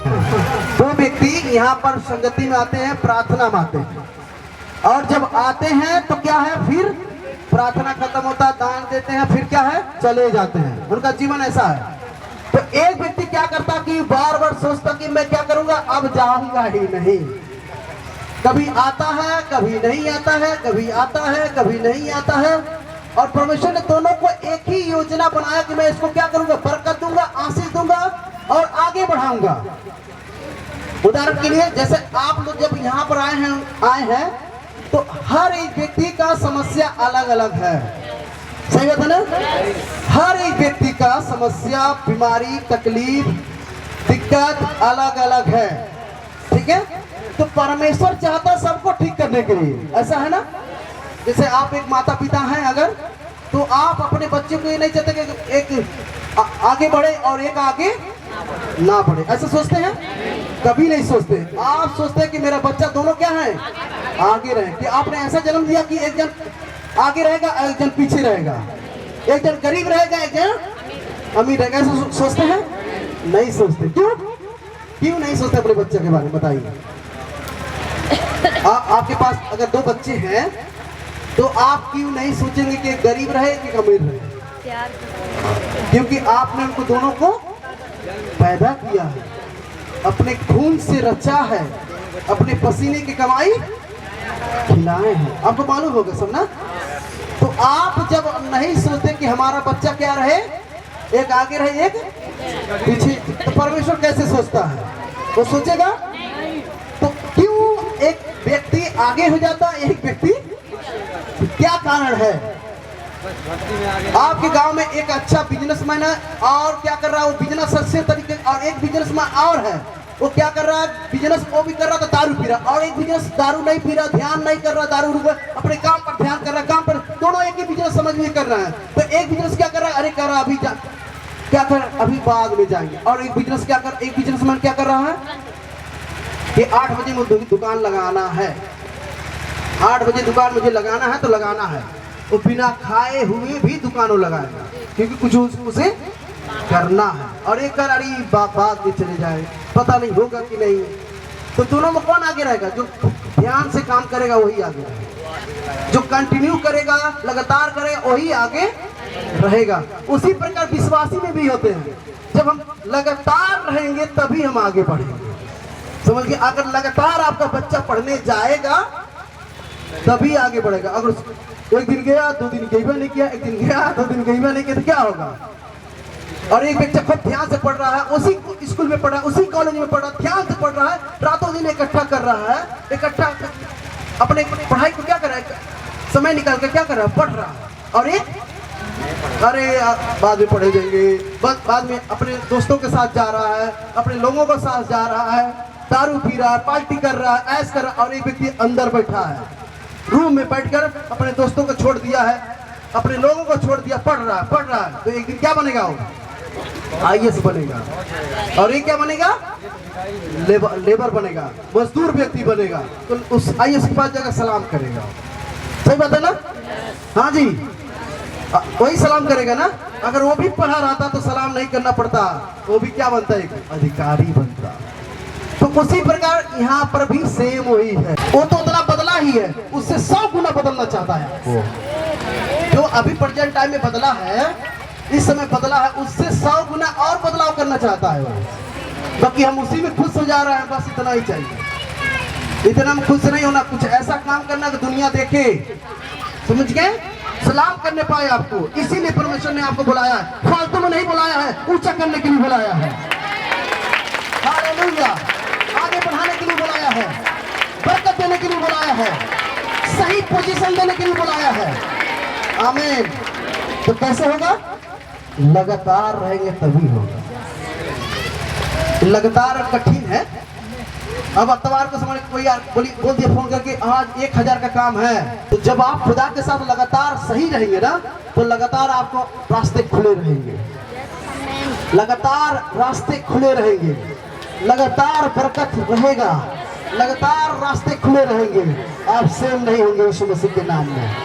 दो व्यक्ति यहाँ पर संगति में आते हैं, प्रार्थना में आते हैं, और जब आते हैं तो क्या है, फिर प्रार्थना खत्म होता है, दान देते हैं, फिर क्या है, चले जाते हैं। उनका जीवन ऐसा है। तो एक व्यक्ति क्या करता कि बार बार सोचता कि मैं क्या करूंगा, अब जाऊंगा ही नहीं। कभी आता है, कभी नहीं आता है, कभी आता है, कभी नहीं आता है। और परमेश्वर ने दोनों को एक ही योजना बनाया कि मैं इसको क्या करूंगा, बरकत दूंगा, आशीष दूंगा और आगे बढ़ाऊंगा। उदाहरण के लिए जैसे आप लोग जब यहाँ पर आए हैं तो हर एक व्यक्ति का समस्या अलग अलग है, सही बात है ना। हर एक व्यक्ति का समस्या, बीमारी, तकलीफ, दिक्कत अलग अलग है, ठीक है। तो परमेश्वर चाहता सबको ठीक करने के लिए, ऐसा है ना। जैसे आप एक माता पिता हैं अगर, तो आप अपने बच्चे को ये नहीं चाहते कि एक आगे बढ़े और एक आगे ना बढ़े, ऐसा सोचते हैं? कभी नहीं सोचते। आप सोचते हैं कि मेरा बच्चा दोनों क्या है, आगे रहे। कि आपने ऐसा जन्म दिया कि एक जन आगे रहेगा, एक जन पीछे रहेगा, एक जन गरीब रहेगा, एक जन अमीर रहेगा, ऐसा सोचते हैं? नहीं सोचते। क्यों नहीं सोचते अपने बच्चे के बारे में, बताइए। आपके पास अगर दो बच्चे हैं तो आप क्यों नहीं सोचेंगे कि गरीब रहे कि अमीर रहे? क्योंकि आपने उनको दोनों को पैदा किया है, अपने खून से रचा है, अपने पसीने की कमाई खिलाए हैं। आपको मालूम होगा सब ना। तो आप जब नहीं सोचते कि हमारा बच्चा क्या रहे, एक आगे रहे एक पीछे, तो परमेश्वर कैसे सोचता है? वो सोचेगा? तो क्यों एक व्यक्ति आगे हो जाता है, एक व्यक्ति, क्या कारण है? आपके गांव में एक अच्छा बिजनेसमैन है और क्या कर रहा है, वो बिजनेस अच्छे तरीके, और एक बिजनेसमैन और है, वो क्या कर रहा है, बिजनेस वो भी कर रहा था, दारू पी रहा, और एक बिजनेस दारू नहीं पी रहा, ध्यान नहीं कर रहा दारू अपने काम पर ध्यान कर रहा है, काम पर, दोनों एक ही बिजनेस समझ में कर रहा है। तो एक बिजनेस क्या कर रहा है, अरे कर रहा अभी क्या कर, अभी बाद में जाएंगे। और एक बिजनेस क्या कर, एक बिजनेसमैन क्या कर रहा है कि 8 बजे मुझे दुकान लगाना है, 8 बजे दुकान मुझे लगाना है तो लगाना है। वो बिना खाए हुए भी दुकानों लगाएगा क्योंकि कुछ उसे करना है। और एक कर अरे बात में चले जाए, पता नहीं होगा कि नहीं। तो दोनों में कौन आगे रहेगा? जो ध्यान से काम करेगा वही आगे रहेगा, जो कंटिन्यू करेगा, लगातार करेगा वही आगे रहेगा। उसी प्रकार विश्वासी में भी होते हैं, जब हम लगातार रहेंगे तभी हम आगे बढ़ेंगे, समझ गए। अगर लगातार आपका बच्चा पढ़ने जाएगा तभी आगे बढ़ेगा। अगर एक दिन गया, 2 दिन गईबा नहीं किया, एक दिन गया, 2 दिन गईबा नहीं किया, तो क्या होगा? और एक बच्चा खूब ध्यान से पढ़ रहा है, उसी स्कूल में पढ़ रहा है, उसी कॉलेज में पढ़ रहा है, ध्यान से पढ़ रहा है, रातों दिन इकट्ठा कर रहा है, इकट्ठा अपने पढ़ाई को क्या कर रहा है, समय निकाल कर क्या कर रहा है, पढ़ रहा है। और एक अरे बाद में पढ़े जाएंगे, बाद में अपने दोस्तों के साथ जा रहा है, अपने लोगों के साथ जा रहा है, दारू पी रहा है, पार्टी कर रहा है, ऐश कर रहा है। और एक व्यक्ति अंदर बैठा है, रूम में बैठकर अपने दोस्तों को छोड़ दिया है, अपने लोगों को छोड़ दिया, पढ़ रहा है। तो एक दिन क्या बनेगा? वो IAS बनेगा। और ये क्या बनेगा? लेबर बनेगा, मजदूर व्यक्ति बनेगा। तो उस IAS के पास जाकर सलाम करेगा, सही बात है ना? हाँ जी, वही सलाम करेगा ना। अगर वो भी पढ़ा रहता तो सलाम नहीं करना पड़ता, वो भी क्या बनता है, अधिकारी बनता। तो उसी प्रकार यहाँ पर भी सेम वही है। वो तो उतना बदला ही है, उससे 100 गुना बदलना चाहता है। जो अभी प्रेजेंट टाइम में बदला है, इस समय बदला है, उससे 100 गुना और बदलाव करना चाहता है वो। बाकी हम उसी में खुश हो जा रहे हैं, बस इतना ही चाहिए। इतना में खुश नहीं होना, कुछ ऐसा काम करना कि दुनिया देखे, समझ गए? सलाम करने पाए आपको। इसीलिए परमेश्वर ने आपको बुलाया है, फालतू में नहीं बुलाया है, ऊंचा करने के लिए बुलाया है, हालेलुया, आगे बढ़ाने के लिए बुलाया है, बरकत देने के लिए बुलाया है, सही पोजीशन देने के लिए बुलाया है। आमीन। तो कैसे होगा? लगातार रहेंगे तभी होगा। लगातार कठिन है। अब अतवार को समझ कोई बोल दिया फोन करके आज 1000 का काम है, तो जब आप खुदा के साथ लगातार सही रहेंगे ना, तो लगातार आपको रास्ते खुले रहेंगे, लगातार रास्ते खुले रहेंगे, लगातार बरकत रहेगा, लगातार रास्ते खुले रहेंगे। आप सेम नहीं होंगे यीशु मसीह के नाम में।